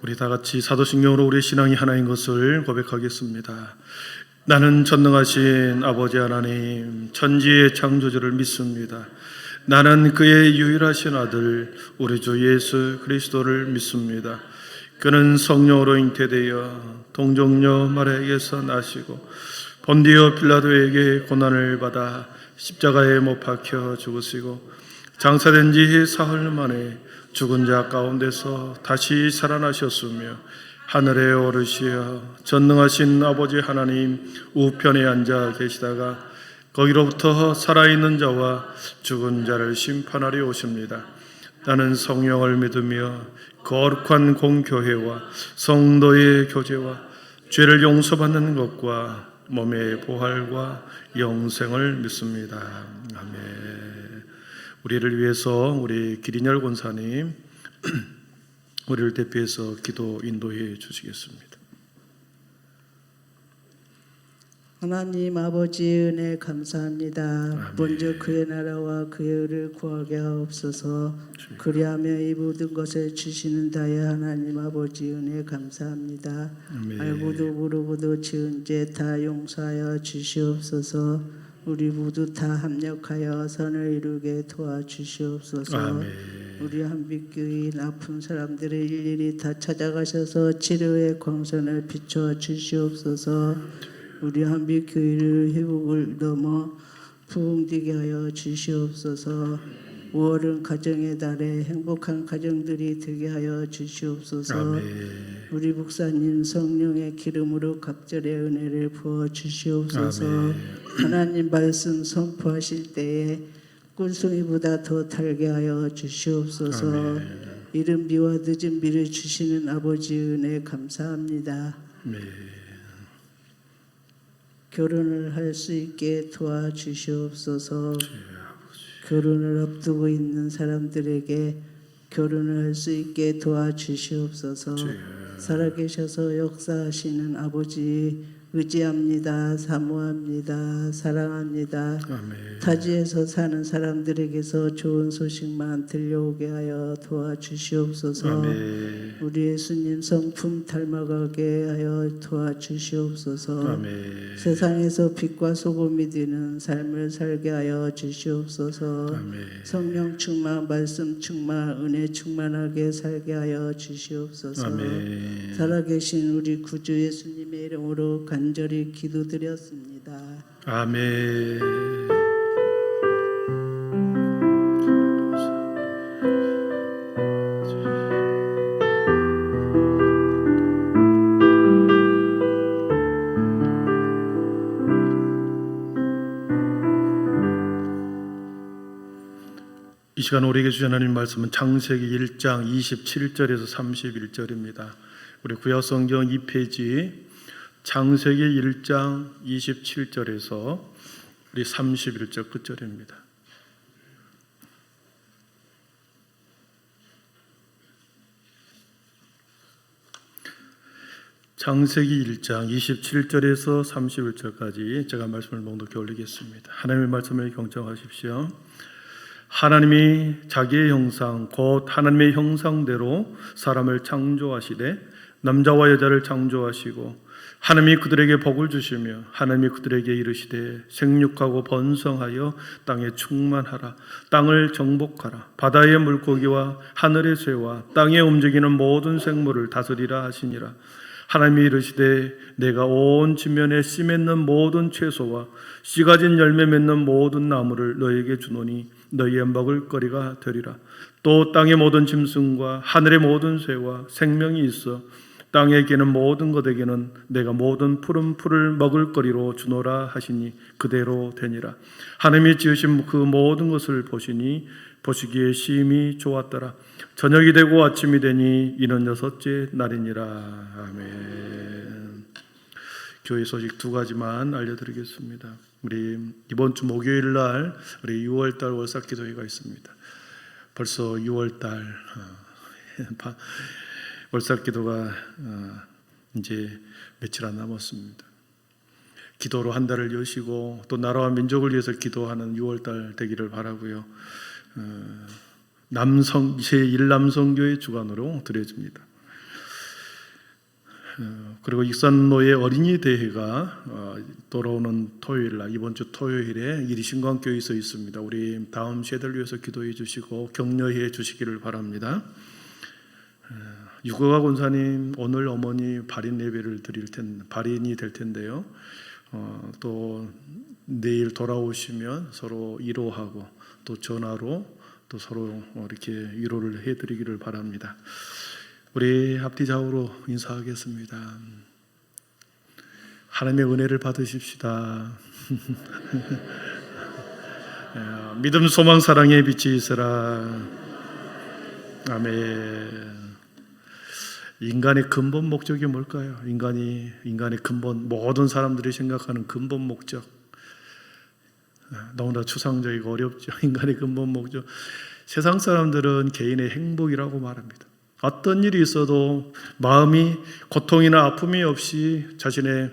우리 다 같이 사도신경으로 우리의 신앙이 하나인 것을 고백하겠습니다. 나는 전능하신 아버지 하나님, 천지의 창조주를 믿습니다. 나는 그의 유일하신 아들 우리 주 예수 그리스도를 믿습니다. 그는 성령으로 잉태되어 동정녀 마리아에게서 나시고 본디오 빌라도에게 고난을 받아 십자가에 못 박혀 죽으시고 장사된 지 사흘 만에 죽은 자 가운데서 다시 살아나셨으며 하늘에 오르시어 전능하신 아버지 하나님 우편에 앉아 계시다가 거기로부터 살아있는 자와 죽은 자를 심판하려 오십니다. 나는 성령을 믿으며 거룩한 공교회와 성도의 교제와 죄를 용서받는 것과 몸의 부활과 영생을 믿습니다. 아멘. 우리를 위해서 우리 기린열 권사님 우리를 대표해서 기도 인도해 주시겠습니다. 하나님 아버지 은혜 감사합니다. 아멘. 먼저 그의 나라와 그의 의를 구하게 하옵소서. 그리하며 이 모든 것을 주시는 다의 하나님 아버지 은혜 감사합니다. 아멘. 알고도 모르고도 지은 죄 다 용서하여 주시옵소서. 우리 모두 다 합력하여 선을 이루게 도와주시옵소서. 아멘. 우리 한빛교인 아픈 사람들을 일일이 다 찾아가셔서 치료의 광선을 비춰 주시옵소서. 우리 한빛교회를 회복을 넘어 부흥되게 하여 주시옵소서. 5월은 가정의 달에 행복한 가정들이 되게 하여 주시옵소서. 아멘. 우리 목사님 성령의 기름으로 각절의 은혜를 부어 주시옵소서. 아멘. 하나님 말씀 선포하실 때에 꿀송이보다 더 달게 하여 주시옵소서. 아멘. 이른 비와 늦은 비를 주시는 아버지 은혜 감사합니다. 아멘. 결혼을 할 수 있게 도와주시옵소서. 결혼을 앞두고 있는 사람들에게 결혼을 할 수 있게 도와주시옵소서. 살아계셔서 역사하시는 아버지 의지합니다. 사모합니다. 사랑합니다. 아멘. 타지에서 사는 사람들에게서 좋은 소식만 들려오게 하여 도와주시옵소서. 아멘. 우리 예수님 성품 닮아가게 하여 도와주시옵소서. 아멘. 세상에서 빛과 소금이 되는 삶을 살게 하여 주시옵소서. 아멘. 성령 충만, 말씀 충만, 은혜 충만하게 살게 하여 주시옵소서. 아멘. 살아계신 우리 구주 예수님의 이름으로 간절히 기도드렸습니다. 아멘. 이 시간 우리에게 주신 하나님 말씀은 창세기 1장 27절에서 31절입니다. 우리 구약성경 2페이지 창세기 1장 27절에서 우리 31절 끝절입니다. 창세기 1장 27절에서 31절까지 제가 말씀을 낭독해 올리겠습니다. 하나님의 말씀을 경청하십시오. 하나님이 자기의 형상 곧 하나님의 형상대로 사람을 창조하시되 남자와 여자를 창조하시고 하나님이 그들에게 복을 주시며 하나님이 그들에게 이르시되 생육하고 번성하여 땅에 충만하라. 땅을 정복하라. 바다의 물고기와 하늘의 새와 땅에 움직이는 모든 생물을 다스리라 하시니라. 하나님이 이르시되 내가 온 지면에 씨 맺는 모든 채소와 씨 가진 열매 맺는 모든 나무를 너에게 주노니 너희의 먹을 거리가 되리라. 또 땅의 모든 짐승과 하늘의 모든 새와 생명이 있어 땅에 기는 모든 것에게는 내가 모든 푸른 풀을 먹을 거리로 주노라 하시니 그대로 되니라. 하나님이 지으신 그 모든 것을 보시니 보시기에 심히 좋았더라. 저녁이 되고 아침이 되니 이는 6째 날이니라. 아멘. 교회 소식 2가지만 알려드리겠습니다. 우리 이번 주 목요일 날 우리 6월달 월삭기도회가 있습니다. 벌써 6월달 월삭기도가 이제 며칠 안 남았습니다. 기도로 한 달을 여시고 또 나라와 민족을 위해서 기도하는 6월달 되기를 바라고요. 제1남성교회 주관으로 드려집니다. 그리고 익산로의 어린이 대회가 돌아오는 토요일 날, 이번 주 토요일에 이리신광교회에서 있습니다. 우리 다음 세대를 위해서 기도해 주시고 격려해 주시기를 바랍니다. 유거가 권사님 오늘 어머니 발인 예배를 발인이 될 텐데요. 또 내일 돌아오시면 서로 위로하고 또 전화로 또 서로 이렇게 위로를 해드리기를 바랍니다. 우리 앞뒤 좌우로 인사하겠습니다. 하나님의 은혜를 받으십시다. 믿음, 소망, 사랑의 빛이 있으라. 아멘. 인간의 근본 목적이 뭘까요? 인간의 근본, 모든 사람들이 생각하는 근본 목적. 너무나 추상적이고 어렵죠. 인간의 근본 목적. 세상 사람들은 개인의 행복이라고 말합니다. 어떤 일이 있어도 마음이 고통이나 아픔이 없이 자신의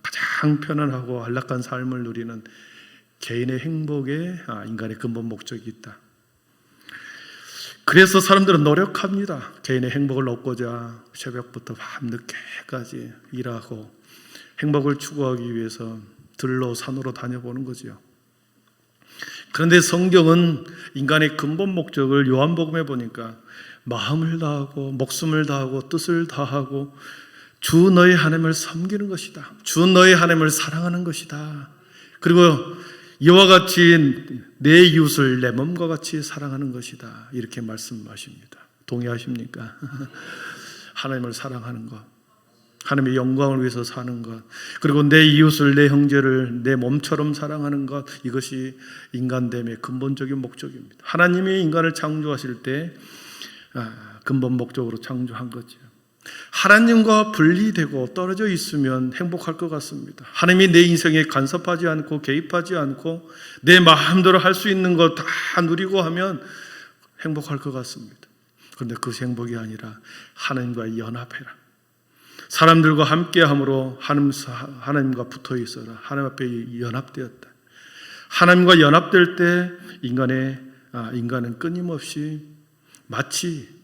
가장 편안하고 안락한 삶을 누리는 개인의 행복에 인간의 근본 목적이 있다. 그래서 사람들은 노력합니다. 개인의 행복을 얻고자 새벽부터 밤늦게까지 일하고 행복을 추구하기 위해서 들로 산으로 다녀보는 거죠. 그런데 성경은 인간의 근본 목적을 요한복음에 보니까 마음을 다하고 목숨을 다하고 뜻을 다하고 주 너의 하나님을 섬기는 것이다. 주 너의 하나님을 사랑하는 것이다. 그리고 이와 같이 내 이웃을 내 몸과 같이 사랑하는 것이다. 이렇게 말씀하십니다. 동의하십니까? 하나님을 사랑하는 것, 하나님의 영광을 위해서 사는 것, 그리고 내 이웃을 내 형제를 내 몸처럼 사랑하는 것, 이것이 인간됨의 근본적인 목적입니다. 하나님이 인간을 창조하실 때 근본 목적으로 창조한 거죠. 하나님과 분리되고 떨어져 있으면 행복할 것 같습니다. 하나님이 내 인생에 간섭하지 않고 개입하지 않고 내 마음대로 할 수 있는 것 다 누리고 하면 행복할 것 같습니다. 그런데 그것이 행복이 아니라 하나님과 연합해라. 사람들과 함께함으로 하나님과 붙어 있어라. 하나님 앞에 연합되었다. 하나님과 연합될 때 인간은 끊임없이 마치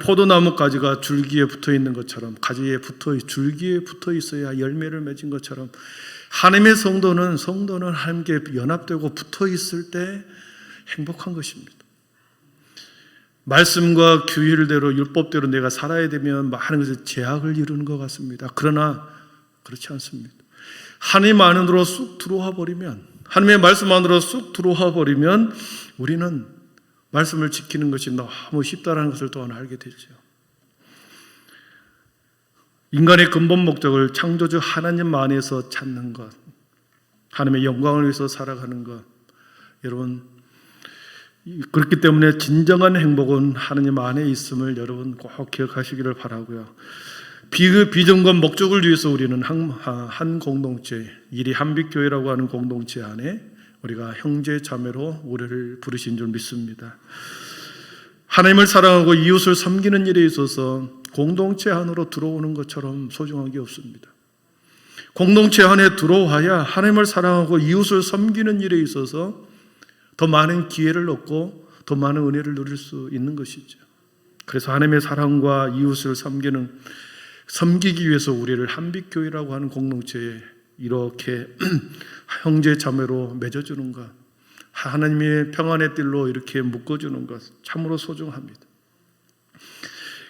포도나무 가지가 줄기에 붙어 있는 것처럼, 줄기에 붙어 있어야 열매를 맺은 것처럼, 하나님의 성도는 함께 연합되고 붙어 있을 때 행복한 것입니다. 말씀과 규율대로 율법대로 내가 살아야 되면 많은 것에 제약을 이루는 것 같습니다. 그러나 그렇지 않습니다. 하나님 안으로 쑥 들어와 버리면, 하나님의 말씀 안으로 쑥 들어와 버리면 우리는 말씀을 지키는 것이 너무 쉽다는 것을 또한 알게 되죠. 인간의 근본 목적을 창조주 하나님 안에서 찾는 것, 하나님의 영광을 위해서 살아가는 것, 여러분, 그렇기 때문에 진정한 행복은 하나님 안에 있음을 여러분 꼭 기억하시기를 바라고요. 비전과 목적을 위해서 우리는 한 공동체, 이리 한빛교회라고 하는 공동체 안에 우리가 형제 자매로 우리를 부르신 줄 믿습니다. 하나님을 사랑하고 이웃을 섬기는 일에 있어서 공동체 안으로 들어오는 것처럼 소중한 게 없습니다. 공동체 안에 들어와야 하나님을 사랑하고 이웃을 섬기는 일에 있어서 더 많은 기회를 얻고 더 많은 은혜를 누릴 수 있는 것이죠. 그래서 하나님의 사랑과 이웃을 섬기기 위해서 우리를 한빛교회라고 하는 공동체에 이렇게 형제 자매로 맺어주는 것, 하나님의 평안의 뜰로 이렇게 묶어주는 것 참으로 소중합니다.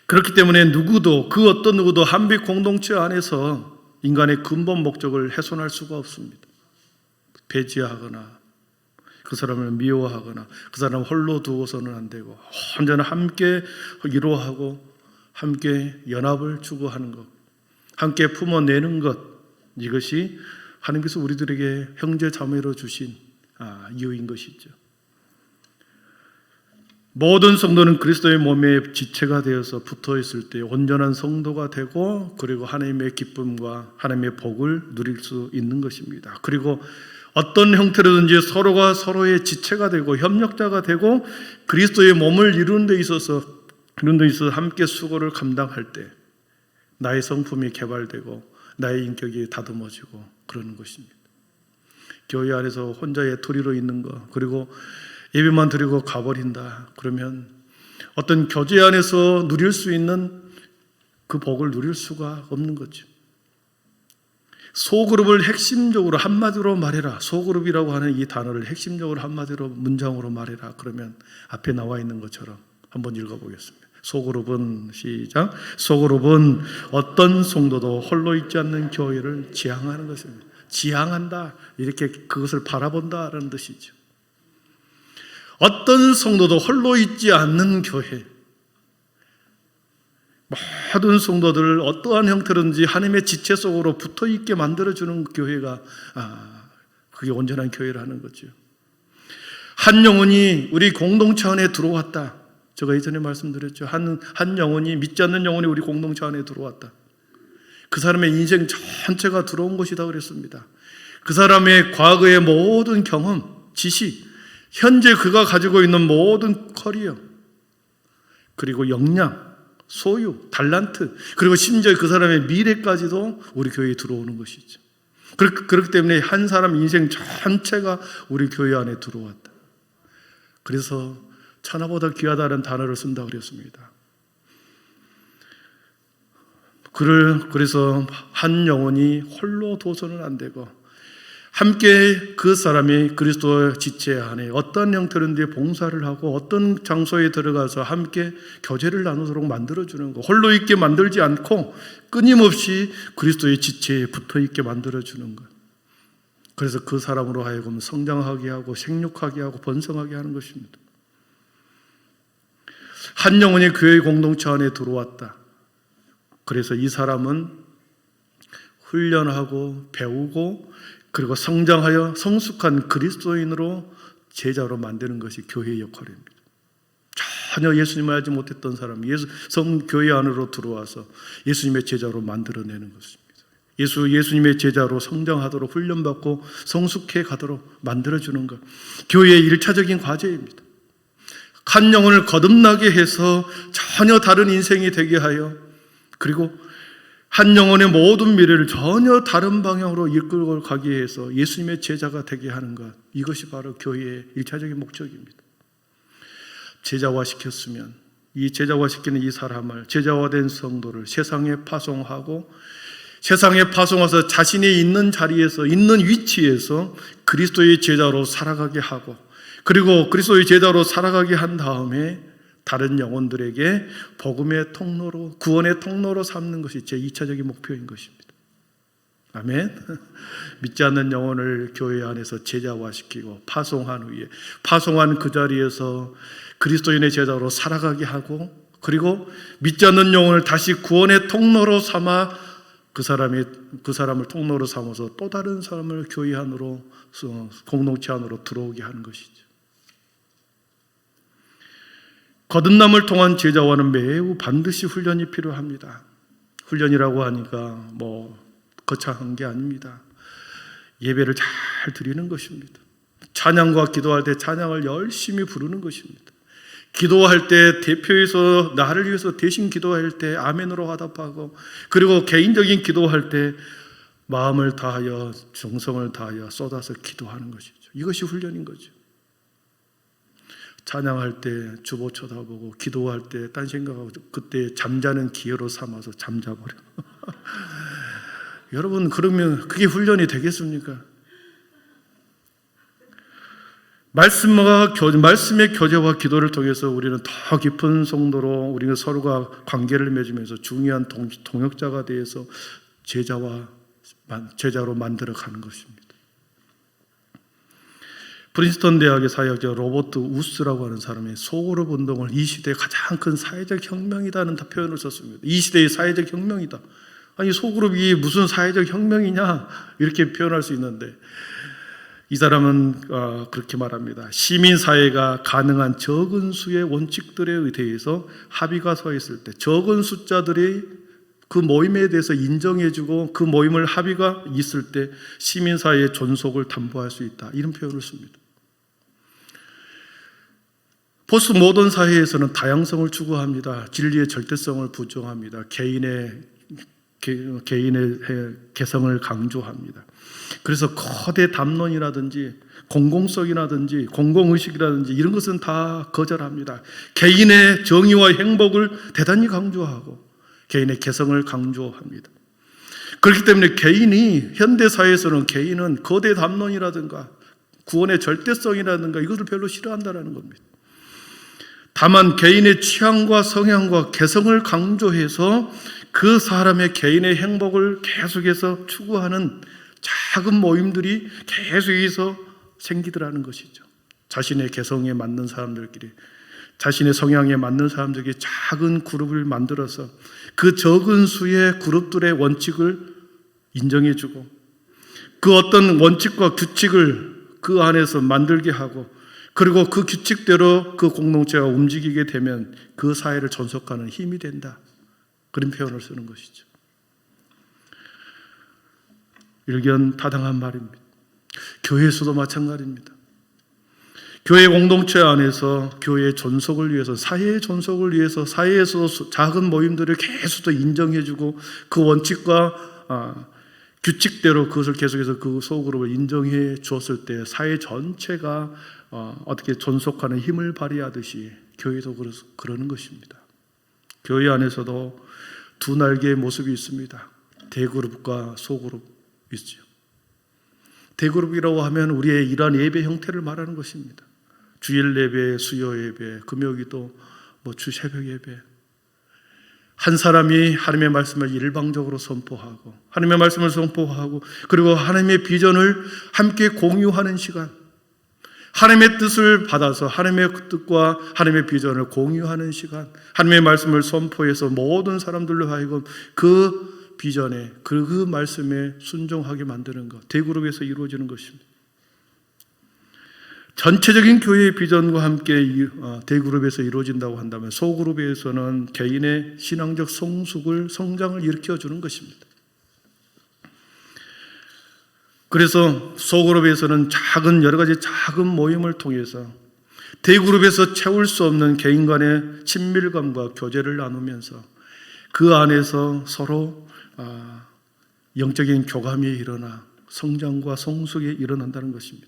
그렇기 때문에 그 어떤 누구도 한빛 공동체 안에서 인간의 근본 목적을 훼손할 수가 없습니다. 배제하거나 그 사람을 미워하거나 그 사람을 홀로 두고서는 안 되고, 언제나 함께 위로하고 함께 연합을 추구하는 것, 함께 품어내는 것, 이것이 하나님께서 우리들에게 형제 자매로 주신 이유인 것이죠. 모든 성도는 그리스도의 몸의 지체가 되어서 붙어 있을 때 온전한 성도가 되고, 그리고 하나님의 기쁨과 하나님의 복을 누릴 수 있는 것입니다. 그리고 어떤 형태로든지 서로가 서로의 지체가 되고 협력자가 되고 그리스도의 몸을 이루는 데 있어서 함께 수고를 감당할 때 나의 성품이 개발되고 나의 인격이 다듬어지고 그러는 것입니다. 교회 안에서 혼자의 토리로 있는 것, 그리고 예배만 드리고 가버린다 그러면 어떤 교제 안에서 누릴 수 있는 그 복을 누릴 수가 없는 거죠. 소그룹을 핵심적으로 한마디로 말해라. 소그룹이라고 하는 이 단어를 핵심적으로 한마디로 문장으로 말해라. 그러면 앞에 나와 있는 것처럼 한번 읽어보겠습니다. 소그룹은 시작. 소그룹은 어떤 성도도 홀로 있지 않는 교회를 지향하는 것입니다. 지향한다. 이렇게 그것을 바라본다라는 뜻이죠. 어떤 성도도 홀로 있지 않는 교회. 모든 성도들을 어떠한 형태든지 하나님의 지체 속으로 붙어 있게 만들어주는 교회가 그게 온전한 교회라는 거죠. 한 영혼이 우리 공동체 안에 들어왔다. 제가 예전에 말씀드렸죠. 한 영혼이, 믿지 않는 영혼이 우리 공동체 안에 들어왔다. 그 사람의 인생 전체가 들어온 것이다 그랬습니다. 그 사람의 과거의 모든 경험, 지식, 현재 그가 가지고 있는 모든 커리어, 그리고 역량, 소유, 달란트, 그리고 심지어 그 사람의 미래까지도 우리 교회에 들어오는 것이죠. 그렇기 때문에 한 사람 인생 전체가 우리 교회 안에 들어왔다. 그래서 천하보다 귀하다는 단어를 쓴다고 그랬습니다. 그래서 한 영혼이 홀로 도서는 안 되고 함께 그 사람이 그리스도의 지체 안에 어떤 형태로든지 봉사를 하고 어떤 장소에 들어가서 함께 교제를 나누도록 만들어주는 것, 홀로 있게 만들지 않고 끊임없이 그리스도의 지체에 붙어있게 만들어주는 것. 그래서 그 사람으로 하여금 성장하게 하고 생육하게 하고 번성하게 하는 것입니다. 한 영혼이 교회 공동체 안에 들어왔다. 그래서 이 사람은 훈련하고 배우고 그리고 성장하여 성숙한 그리스도인으로 제자로 만드는 것이 교회의 역할입니다. 전혀 예수님을 알지 못했던 사람이 교회 안으로 들어와서 예수님의 제자로 만들어내는 것입니다. 예수님의 제자로 성장하도록 훈련받고 성숙해 가도록 만들어주는 것. 교회의 1차적인 과제입니다. 한 영혼을 거듭나게 해서 전혀 다른 인생이 되게 하여 그리고 한 영혼의 모든 미래를 전혀 다른 방향으로 이끌고 가기 위해서 예수님의 제자가 되게 하는 것, 이것이 바로 교회의 1차적인 목적입니다. 제자화시켰으면 이 제자화시키는 이 사람을, 제자화된 성도를 세상에 파송하고 세상에 파송해서 자신이 있는 자리에서, 있는 위치에서 그리스도의 제자로 살아가게 하고 그리고 그리스도의 제자로 살아가게 한 다음에 다른 영혼들에게 복음의 통로로, 구원의 통로로 삼는 것이 제 2차적인 목표인 것입니다. 아멘. 믿지 않는 영혼을 교회 안에서 제자화시키고 파송한 후에 파송한 그 자리에서 그리스도인의 제자로 살아가게 하고 그리고 믿지 않는 영혼을 다시 구원의 통로로 삼아 그 사람을 통로로 삼아서 또 다른 사람을 교회 안으로, 공동체 안으로 들어오게 하는 것이죠. 거듭남을 통한 제자화는 매우 반드시 훈련이 필요합니다. 훈련이라고 하니까 거창한 게 아닙니다. 예배를 잘 드리는 것입니다. 찬양과 기도할 때 찬양을 열심히 부르는 것입니다. 기도할 때 대표해서 나를 위해서 대신 기도할 때 아멘으로 화답하고 그리고 개인적인 기도할 때 마음을 다하여 정성을 다하여 쏟아서 기도하는 것이죠. 이것이 훈련인 거죠. 찬양할 때 주보 쳐다보고 기도할 때 딴 생각하고 그때 잠자는 기회로 삼아서 잠자버려. 여러분 그러면 그게 훈련이 되겠습니까? 말씀의 교제와 기도를 통해서 우리는 더 깊은 성도로 우리는 서로가 관계를 맺으면서 중요한 동역자가 되어서 제자로 만들어가는 것입니다. 프린스턴 대학의 사회학자 로버트 우스라고 하는 사람이 소그룹 운동을 이 시대의 가장 큰 사회적 혁명이라는 표현을 썼습니다. 이 시대의 사회적 혁명이다. 아니 소그룹이 무슨 사회적 혁명이냐 이렇게 표현할 수 있는데 이 사람은 그렇게 말합니다. 시민사회가 가능한 적은 수의 원칙들에 대해서 합의가 서 있을 때 적은 숫자들이 그 모임에 대해서 인정해주고 그 모임을 합의가 있을 때 시민사회의 존속을 담보할 수 있다. 이런 표현을 씁니다. 포스트 모던 사회에서는 다양성을 추구합니다. 진리의 절대성을 부정합니다. 개인의 개성을 강조합니다. 그래서 거대 담론이라든지 공공성이라든지 공공의식이라든지 이런 것은 다 거절합니다. 개인의 정의와 행복을 대단히 강조하고 개인의 개성을 강조합니다. 그렇기 때문에 현대사회에서는 개인은 거대 담론이라든가 구원의 절대성이라든가 이것을 별로 싫어한다는 겁니다. 다만 개인의 취향과 성향과 개성을 강조해서 그 사람의 개인의 행복을 계속해서 추구하는 작은 모임들이 계속해서 생기더라는 것이죠. 자신의 개성에 맞는 사람들끼리, 자신의 성향에 맞는 사람들끼리 작은 그룹을 만들어서 그 적은 수의 그룹들의 원칙을 인정해주고 그 어떤 원칙과 규칙을 그 안에서 만들게 하고 그리고 그 규칙대로 그 공동체가 움직이게 되면 그 사회를 존속하는 힘이 된다. 그런 표현을 쓰는 것이죠. 일견타당한 말입니다. 교회에서도 마찬가지입니다. 교회 공동체 안에서 교회의 존속을 위해서, 사회의 존속을 위해서 사회에서 작은 모임들을 계속 인정해주고 그 원칙과 규칙대로 그것을 계속해서 그 소그룹을 인정해 주었을 때 사회 전체가 어떻게 존속하는 힘을 발휘하듯이 교회도 그러는 것입니다. 교회 안에서도 두 날개의 모습이 있습니다. 대그룹과 소그룹 있죠. 대그룹이라고 하면 우리의 이러한 예배 형태를 말하는 것입니다. 주일 예배, 수요 예배, 금요기도, 주 새벽 예배. 한 사람이 하나님의 말씀을 일방적으로 선포하고 하나님의 말씀을 선포하고 그리고 하나님의 비전을 함께 공유하는 시간, 하나님의 뜻을 받아서 하나님의 뜻과 하나님의 비전을 공유하는 시간, 하나님의 말씀을 선포해서 모든 사람들로 하여금 그 비전에 그 말씀에 순종하게 만드는 것, 대그룹에서 이루어지는 것입니다. 전체적인 교회의 비전과 함께 대그룹에서 이루어진다고 한다면 소그룹에서는 개인의 신앙적 성장을 일으켜주는 것입니다. 그래서 소그룹에서는 여러 가지 작은 모임을 통해서 대그룹에서 채울 수 없는 개인 간의 친밀감과 교제를 나누면서 그 안에서 서로 영적인 교감이 일어나 성장과 성숙이 일어난다는 것입니다.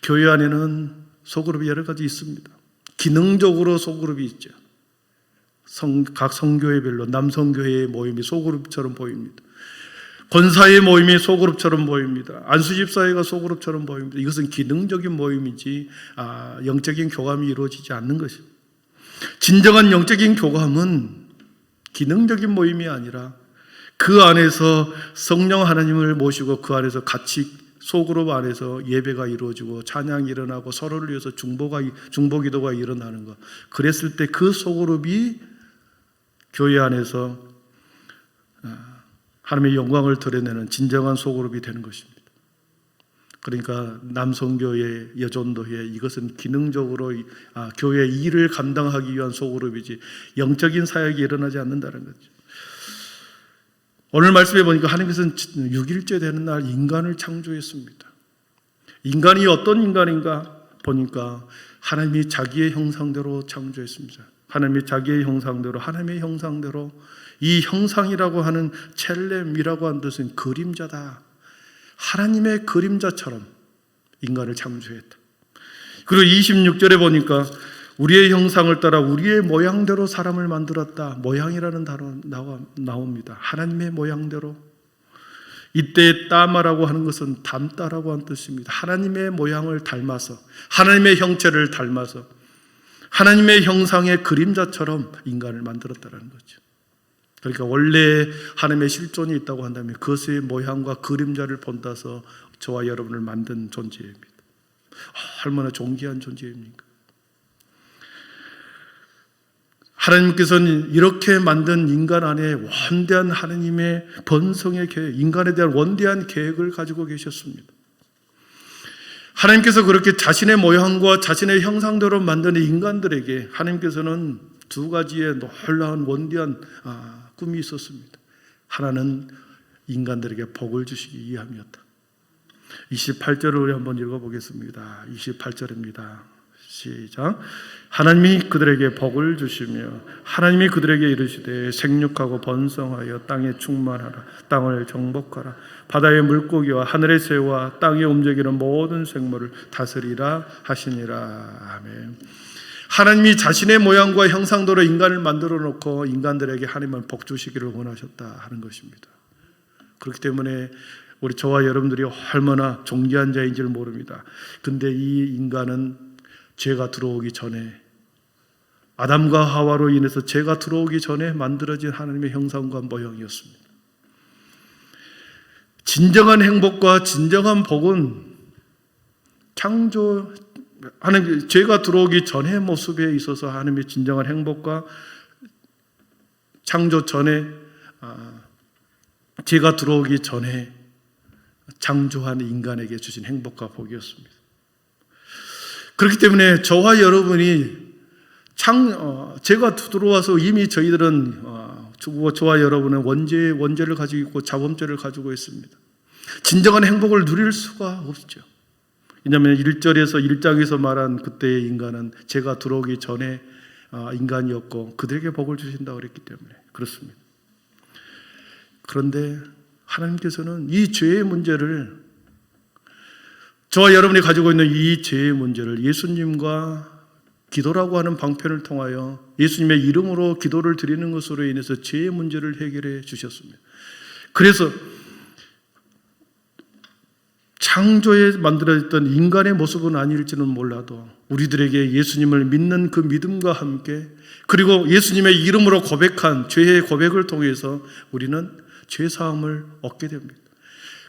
교회 안에는 소그룹이 여러 가지 있습니다. 기능적으로 소그룹이 있죠. 각 성교회별로 남성교회의 모임이 소그룹처럼 보입니다. 권사의 모임이 소그룹처럼 보입니다. 안수집사회가 소그룹처럼 보입니다. 이것은 기능적인 모임이지 영적인 교감이 이루어지지 않는 것입니다. 진정한 영적인 교감은 기능적인 모임이 아니라 그 안에서 성령 하나님을 모시고 그 안에서 같이 소그룹 안에서 예배가 이루어지고 찬양이 일어나고 서로를 위해서 중보기도가 일어나는 것. 그랬을 때 그 소그룹이 교회 안에서 하나님의 영광을 드러내는 진정한 소그룹이 되는 것입니다. 그러니까 남성교회, 여전도회 이것은 기능적으로 교회의 일을 감당하기 위한 소그룹이지 영적인 사역이 일어나지 않는다는 거죠. 오늘 말씀해 보니까 하나님께서는 6일째 되는 날 인간을 창조했습니다. 인간이 어떤 인간인가 보니까 하나님이 자기의 형상대로 창조했습니다. 하나님이 자기의 형상대로, 하나님의 형상대로, 이 형상이라고 하는 첼렘이라고 하는 뜻은 그림자다. 하나님의 그림자처럼 인간을 창조했다. 그리고 26절에 보니까 우리의 형상을 따라 우리의 모양대로 사람을 만들었다. 모양이라는 단어 나옵니다. 하나님의 모양대로. 이때 따마라고 하는 것은 닮다라고 하는 뜻입니다. 하나님의 모양을 닮아서, 하나님의 형체를 닮아서 하나님의 형상의 그림자처럼 인간을 만들었다는 거죠. 그러니까 원래 하나님의 실존이 있다고 한다면 그것의 모양과 그림자를 본따서 저와 여러분을 만든 존재입니다. 얼마나 존귀한 존재입니까? 하나님께서는 이렇게 만든 인간 안에 원대한 하나님의 번성의 계획, 인간에 대한 원대한 계획을 가지고 계셨습니다. 하나님께서 그렇게 자신의 모양과 자신의 형상대로 만든 인간들에게 하나님께서는 두 가지의 놀라운 원대한 꿈이 있었습니다. 하나는 인간들에게 복을 주시기 위함이었다. 28절을 우리 한번 읽어보겠습니다. 28절입니다. 시작. 하나님이 그들에게 복을 주시며 하나님이 그들에게 이르시되 생육하고 번성하여 땅에 충만하라. 땅을 정복하라. 바다의 물고기와 하늘의 새와 땅에 움직이는 모든 생물을 다스리라 하시니라. 아멘. 하나님이 자신의 모양과 형상대로 인간을 만들어 놓고 인간들에게 하나님은 복 주시기를 원하셨다 하는 것입니다. 그렇기 때문에 우리 저와 여러분들이 얼마나 존귀한 자인지를 모릅니다. 근데 이 인간은 죄가 들어오기 전에, 아담과 하와로 인해서 죄가 들어오기 전에 만들어진 하나님의 형상과 모형이었습니다. 진정한 행복과 진정한 복은 하나님, 죄가 들어오기 전의 모습에 있어서 하나님의 진정한 행복과 창조 전에, 죄가 들어오기 전에 창조한 인간에게 주신 행복과 복이었습니다. 그렇기 때문에 저와 여러분이 죄가 들어와서 이미 저희들은 저와 여러분은 원죄를 가지고 있고 자범죄를 가지고 있습니다. 진정한 행복을 누릴 수가 없죠. 왜냐하면 1장에서 말한 그때의 인간은 죄가 들어오기 전에 인간이었고 그들에게 복을 주신다고 그랬기 때문에 그렇습니다. 그런데 하나님께서는 이 죄의 문제를, 저와 여러분이 가지고 있는 이 죄의 문제를 예수님과 기도라고 하는 방편을 통하여 예수님의 이름으로 기도를 드리는 것으로 인해서 죄의 문제를 해결해 주셨습니다. 그래서 창조에 만들어졌던 인간의 모습은 아닐지는 몰라도 우리들에게 예수님을 믿는 그 믿음과 함께, 그리고 예수님의 이름으로 고백한 죄의 고백을 통해서 우리는 죄사함을 얻게 됩니다.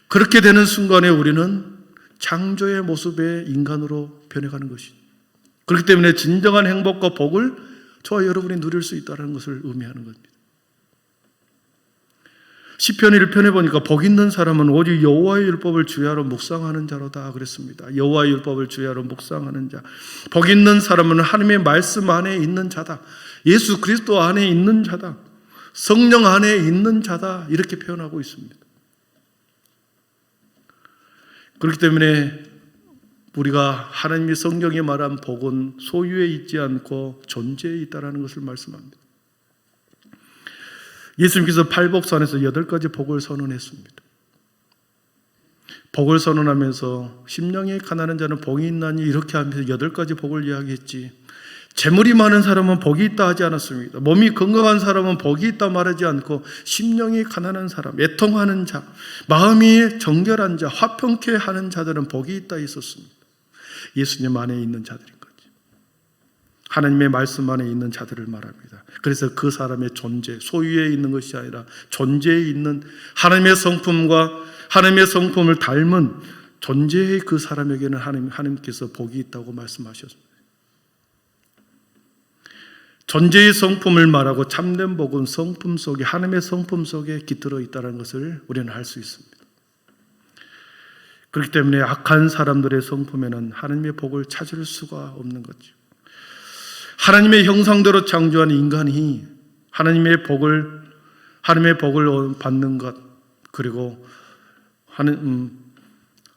그렇게 되는 순간에 우리는 창조의 모습의 인간으로 변해가는 것이죠. 그렇기 때문에 진정한 행복과 복을 저와 여러분이 누릴 수 있다는 것을 의미하는 겁니다. 시편 1편에 보니까 복 있는 사람은 오직 여호와의 율법을 주야로 묵상하는 자로다 그랬습니다. 여호와의 율법을 주야로 묵상하는 자, 복 있는 사람은 하나님의 말씀 안에 있는 자다, 예수 그리스도 안에 있는 자다, 성령 안에 있는 자다, 이렇게 표현하고 있습니다. 그렇기 때문에 우리가 하나님이 성경에 말한 복은 소유에 있지 않고 존재에 있다는 것을 말씀합니다. 예수님께서 팔복산에서 8가지 복을 선언했습니다. 복을 선언하면서 심령이 가난한 자는 복이 있나니 이렇게 하면서 8가지 복을 이야기했지, 재물이 많은 사람은 복이 있다 하지 않았습니다. 몸이 건강한 사람은 복이 있다 말하지 않고 심령이 가난한 사람, 애통하는 자, 마음이 정결한 자, 화평케 하는 자들은 복이 있다 있었습니다. 예수님 안에 있는 자들인 거죠. 하나님의 말씀 안에 있는 자들을 말합니다. 그래서 그 사람의 존재, 소유에 있는 것이 아니라 존재에 있는 하나님의 성품과 하나님의 성품을 닮은 존재의 그 사람에게는 하나님께서 복이 있다고 말씀하셨습니다. 존재의 성품을 말하고 참된 복은 성품 속에, 하나님의 성품 속에 깃들어 있다는 것을 우리는 알 수 있습니다. 그렇기 때문에 악한 사람들의 성품에는 하나님의 복을 찾을 수가 없는 거죠. 하나님의 형상대로 창조한 인간이 하나님의 복을 받는 것, 그리고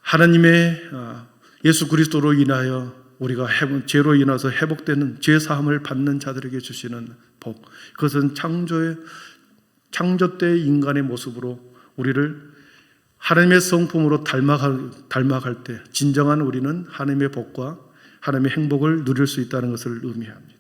하나님의 예수 그리스도로 인하여 우리가 죄로 인해서 회복되는 죄 사함을 받는 자들에게 주시는 복, 그것은 창조 때의 인간의 모습으로 우리를 하나님의 성품으로 닮아갈 때 진정한 우리는 하나님의 복과 하나님의 행복을 누릴 수 있다는 것을 의미합니다.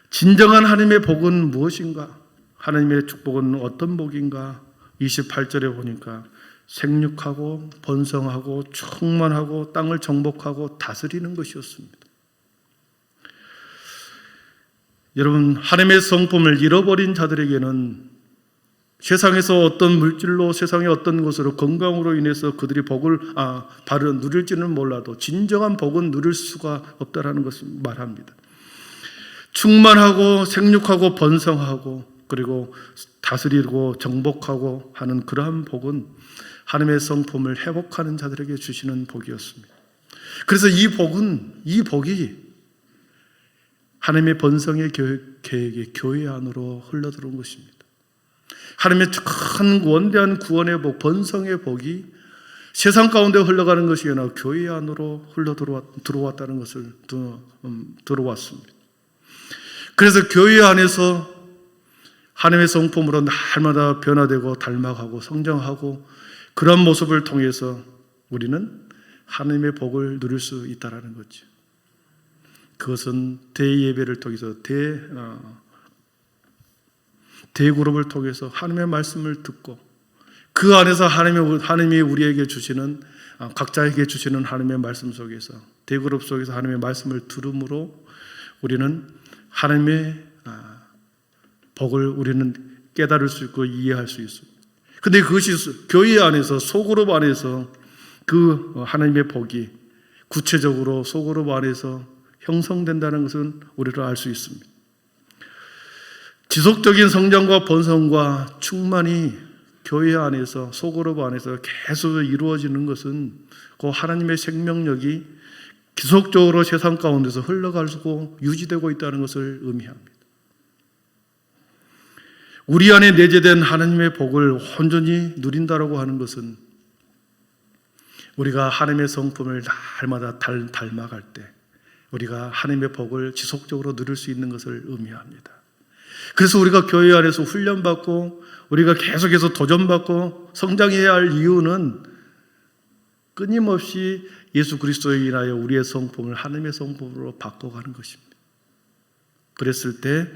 진정한 하나님의 복은 무엇인가? 하나님의 축복은 어떤 복인가? 28절에 보니까 생육하고 번성하고 충만하고 땅을 정복하고 다스리는 것이었습니다. 여러분, 하나님의 성품을 잃어버린 자들에게는 세상에서 어떤 물질로, 세상의 어떤 것으로, 건강으로 인해서 그들이 복을 바로 누릴지는 몰라도 진정한 복은 누릴 수가 없다라는 것을 말합니다. 충만하고 생육하고 번성하고 그리고 다스리고 정복하고 하는 그러한 복은 하나님의 성품을 회복하는 자들에게 주시는 복이었습니다. 그래서 이 복이 하나님의 번성의 계획의 교회 안으로 흘러들어온 것입니다. 하나님의 큰 원대한 구원의 복, 번성의 복이 세상 가운데 흘러가는 것이 아니라 교회 안으로 흘러 들어왔다는 것을 들어왔습니다. 그래서 교회 안에서 하나님의 성품으로 날마다 변화되고 닮아가고 성장하고 그런 모습을 통해서 우리는 하나님의 복을 누릴 수 있다는 거죠. 그것은 대예배를 통해서 대그룹을 통해서 하나님의 말씀을 듣고 그 안에서 하나님이 우리에게 주시는 각자에게 주시는 하나님의 말씀 속에서 대그룹 속에서 하나님의 말씀을 들음으로 우리는 하나님의 복을 우리는 깨달을 수 있고 이해할 수 있습니다. 그런데 그것이 교회 안에서 소그룹 안에서 그 하나님의 복이 구체적으로 소그룹 안에서 형성된다는 것은 우리가 알 수 있습니다. 지속적인 성장과 번성과 충만이 교회 안에서 소그룹 안에서 계속 이루어지는 것은 그 하나님의 생명력이 지속적으로 세상 가운데서 흘러가고 유지되고 있다는 것을 의미합니다. 우리 안에 내재된 하나님의 복을 온전히 누린다라고 하는 것은 우리가 하나님의 성품을 날마다 닮아갈 때 우리가 하나님의 복을 지속적으로 누릴 수 있는 것을 의미합니다. 그래서 우리가 교회 안에서 훈련받고 우리가 계속해서 도전받고 성장해야 할 이유는 끊임없이 예수 그리스도에 인하여 우리의 성품을 하나님의 성품으로 바꿔가는 것입니다. 그랬을 때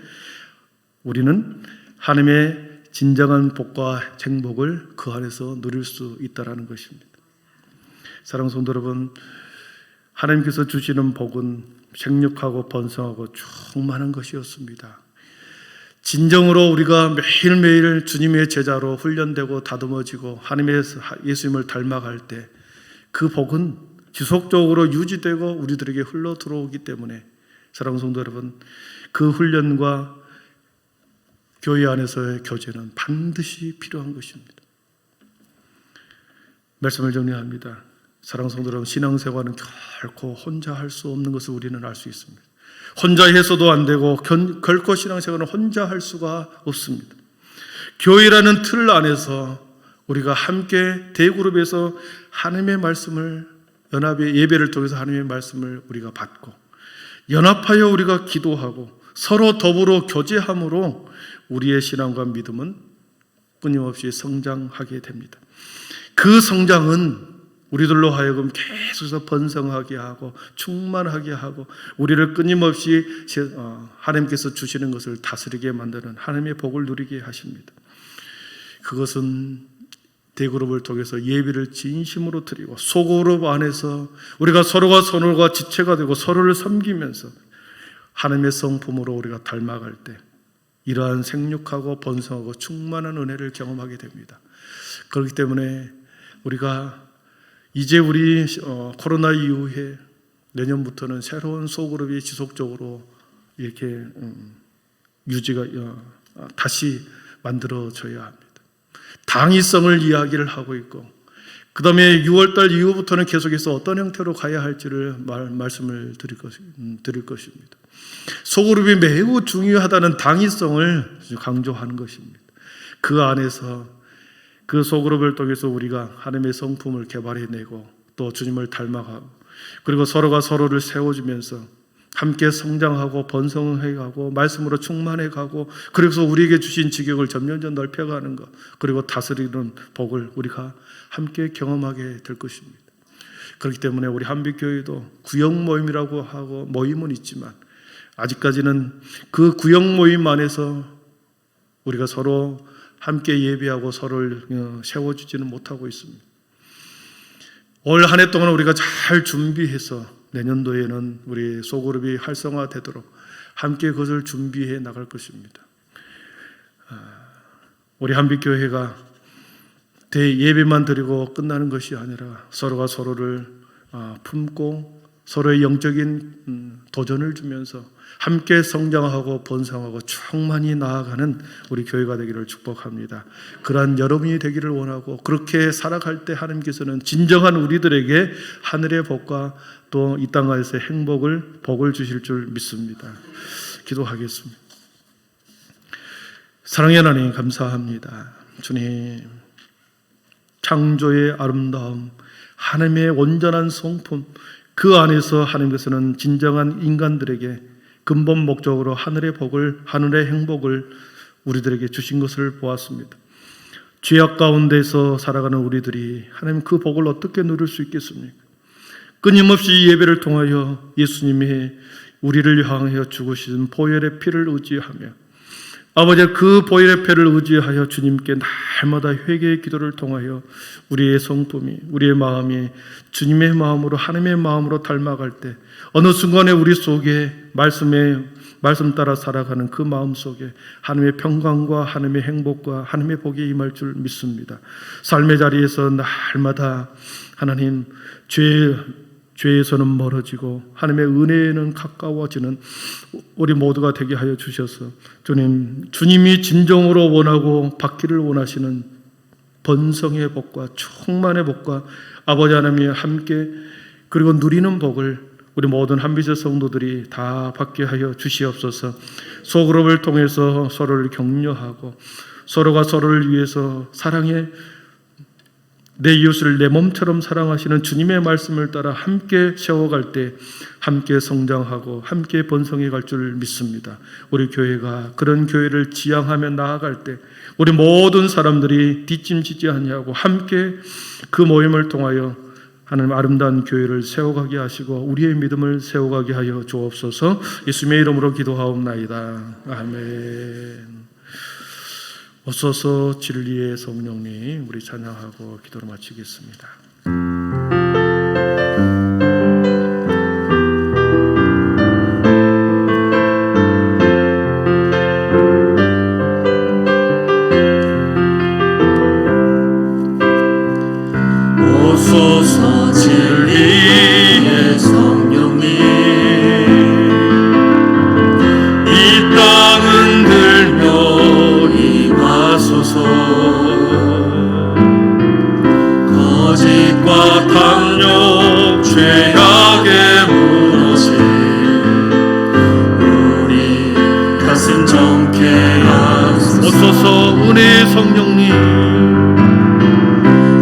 우리는 하나님의 진정한 복과 행복을 그 안에서 누릴 수 있다는 것입니다. 사랑하는 성도 여러분, 하나님께서 주시는 복은 생육하고 번성하고 충만한 것이었습니다. 진정으로 우리가 매일매일 주님의 제자로 훈련되고 다듬어지고 하나님의 예수님을 닮아갈 때 그 복은 지속적으로 유지되고 우리들에게 흘러 들어오기 때문에 사랑하는 성도 여러분, 그 훈련과 교회 안에서의 교제는 반드시 필요한 것입니다. 말씀을 정리합니다. 사랑하는 성도 여러분, 신앙생활은 결코 혼자 할 수 없는 것을 우리는 알 수 있습니다. 혼자 해서도 안 되고 결코 신앙생활은 혼자 할 수가 없습니다. 교회라는 틀 안에서 우리가 함께 대그룹에서 하나님의 말씀을 연합의 예배를 통해서 하나님의 말씀을 우리가 받고 연합하여 우리가 기도하고 서로 더불어 교제함으로 우리의 신앙과 믿음은 끊임없이 성장하게 됩니다. 그 성장은 우리들로 하여금 계속해서 번성하게 하고 충만하게 하고 우리를 끊임없이 하나님께서 주시는 것을 다스리게 만드는 하나님의 복을 누리게 하십니다. 그것은 대그룹을 통해서 예배를 진심으로 드리고 소그룹 안에서 우리가 서로가 서로가 지체가 되고 서로를 섬기면서 하나님의 성품으로 우리가 닮아갈 때 이러한 생육하고 번성하고 충만한 은혜를 경험하게 됩니다. 그렇기 때문에 우리가 이제 우리 코로나 이후에 내년부터는 새로운 소그룹이 지속적으로 이렇게 유지가 다시 만들어져야 합니다. 당위성을 이야기를 하고 있고 그 다음에 6월달 이후부터는 계속해서 어떤 형태로 가야 할지를 말씀을 드릴 것입니다. 소그룹이 매우 중요하다는 당위성을 강조하는 것입니다. 그 안에서 그 소그룹을 통해서 우리가 하나님의 성품을 개발해내고 또 주님을 닮아가고 그리고 서로가 서로를 세워주면서 함께 성장하고 번성해가고 말씀으로 충만해가고 그래서 우리에게 주신 지경을 점점 넓혀가는 것 그리고 다스리는 복을 우리가 함께 경험하게 될 것입니다. 그렇기 때문에 우리 한빛교회도 구역 모임이라고 하고 모임은 있지만 아직까지는 그 구역 모임 안에서 우리가 서로 함께 예배하고 서로를 세워주지는 못하고 있습니다. 올 한 해 동안 우리가 잘 준비해서 내년도에는 우리 소그룹이 활성화되도록 함께 그것을 준비해 나갈 것입니다. 우리 한빛교회가 대예배만 드리고 끝나는 것이 아니라 서로가 서로를 품고 서로의 영적인 도전을 주면서 함께 성장하고 번성하고 충만히 나아가는 우리 교회가 되기를 축복합니다. 그러한 여러분이 되기를 원하고 그렇게 살아갈 때 하나님께서는 진정한 우리들에게 하늘의 복과 또 이 땅에서의 복을 주실 줄 믿습니다. 기도하겠습니다. 사랑의 하나님 감사합니다. 주님, 창조의 아름다움, 하나님의 온전한 성품, 그 안에서 하나님께서는 진정한 인간들에게 근본 목적으로 하늘의 복을, 하늘의 행복을 우리들에게 주신 것을 보았습니다. 죄악 가운데서 살아가는 우리들이 하나님 그 복을 어떻게 누릴 수 있겠습니까? 끊임없이 예배를 통하여 예수님이 우리를 향하여 죽으신 보혈의 피를 의지하며 아버지 그 보혈의 피를 의지하여 주님께 날마다 회개의 기도를 통하여 우리의 성품이, 우리의 마음이 주님의 마음으로, 하나님의 마음으로 닮아갈 때 어느 순간에 우리 속에 말씀 따라 살아가는 그 마음 속에 하나님의 평강과 하나님의 행복과 하나님의 복이 임할 줄 믿습니다. 삶의 자리에서 날마다 하나님 죄에서는 멀어지고 하나님의 은혜에는 가까워지는 우리 모두가 되게 하여 주셔서 주님이 진정으로 원하고 받기를 원하시는 번성의 복과 충만의 복과 아버지 하나님이 함께 그리고 누리는 복을 우리 모든 한빛의 성도들이 다 받게 하여 주시옵소서. 소그룹을 통해서 서로를 격려하고 서로가 서로를 위해서 사랑해 내 이웃을 내 몸처럼 사랑하시는 주님의 말씀을 따라 함께 세워갈 때 함께 성장하고 함께 번성해 갈 줄 믿습니다. 우리 교회가 그런 교회를 지향하며 나아갈 때 우리 모든 사람들이 뒷짐지지 아니하고 함께 그 모임을 통하여 하나님 아름다운 교회를 세워가게 하시고 우리의 믿음을 세워가게 하여 주옵소서. 예수님의 이름으로 기도하옵나이다. 아멘. 오소서 진리의 성령님, 우리 찬양하고 기도를 마치겠습니다. 오소서 진리의 성령님, 이 땅은 들며 임하소서. 거짓과 탐욕 죄악에 무너진 우리 가슴 정케 하소서. 오소서 은혜의 성령님,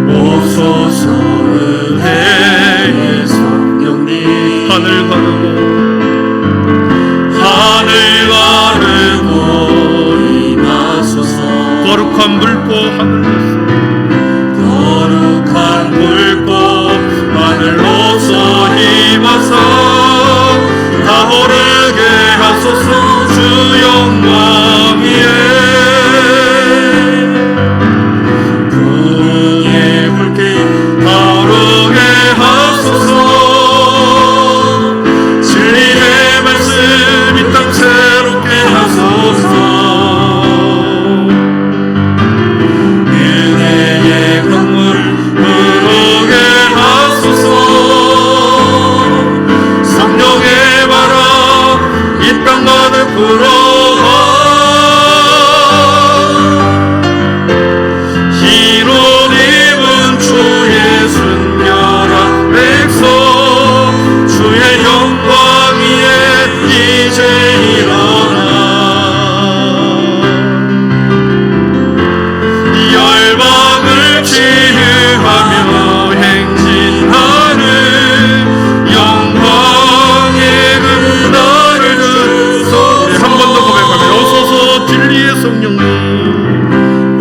오소서 은혜의 성령님, 하늘 가르고 임하소서. 거룩한 불꽃 하늘로서 거룩한 불꽃 하늘로서 임하사 타오르게 하소서. 주 영광 위에 궁의 불빛 타오르게 하소서. 진리의 말씀 이 땅 새롭게 하소서. 은혜의 강물 흐르게 하소서. 성령의 바람 이 땅 가득 불어와 흰 옷 입은 주의 순결한 백성 주의 영광 위에 이제 일어나 열방을 치유하며 행진하는 영광의 그 날을 주소서. 한 번 더 고백하며 오소서 진리의 성령님,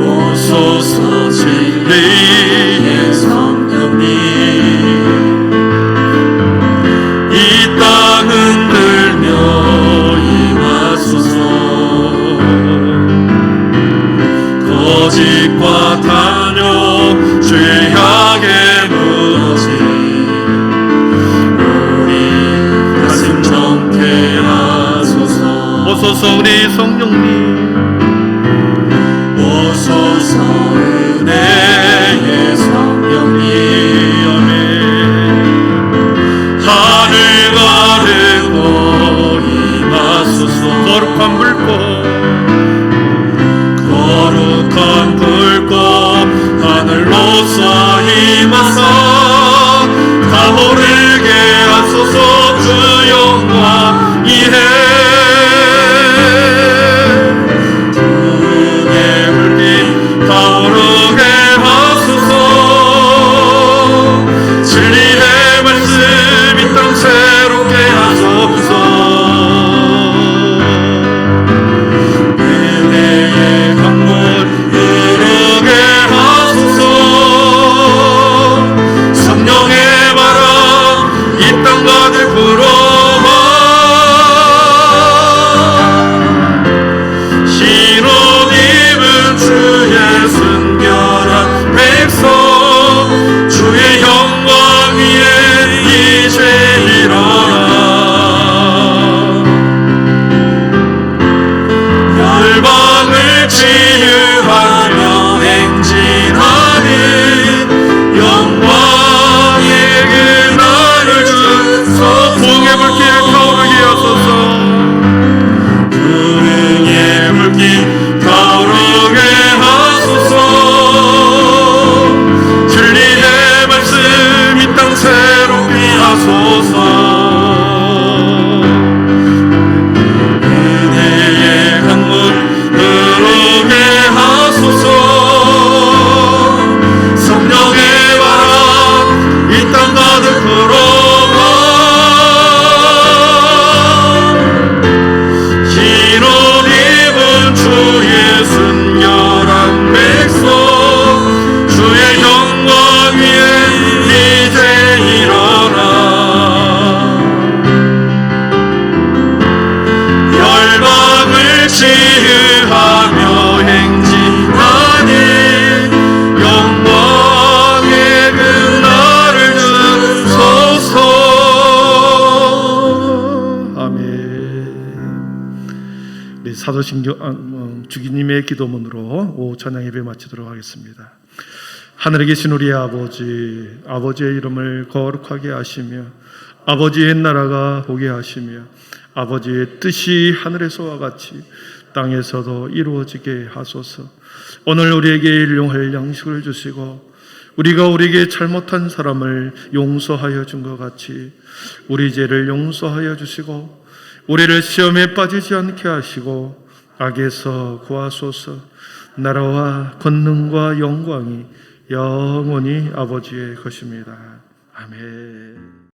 오소서 진리의 성령님, 이 땅 흔들며 임하소서. 거짓과 탐욕 죄악에 무너진 우리 가슴 정케 하소서. 오소서 우리 성령님, 오소서 은혜의 성령님, 하늘 가르고 임하소서. 거룩한 불꽃 거룩한 불꽃 하늘로서 임하사 타오르게 하소서. 주 영광 이해 불의 불빛 타오르게 하소서. 우리 사도신경 주기님의 기도문으로 오후 찬양 예배 마치도록 하겠습니다. 하늘에 계신 우리 아버지, 아버지의 이름을 거룩하게 하시며 아버지의 나라가 오게 하시며 아버지의 뜻이 하늘에서와 같이 땅에서도 이루어지게 하소서. 오늘 우리에게 일용할 양식을 주시고 우리가 우리에게 잘못한 사람을 용서하여 준 것 같이 우리 죄를 용서하여 주시고 우리를 시험에 빠지지 않게 하시고 악에서 구하소서. 나라와 권능과 영광이 영원히 아버지의 것입니다. 아멘.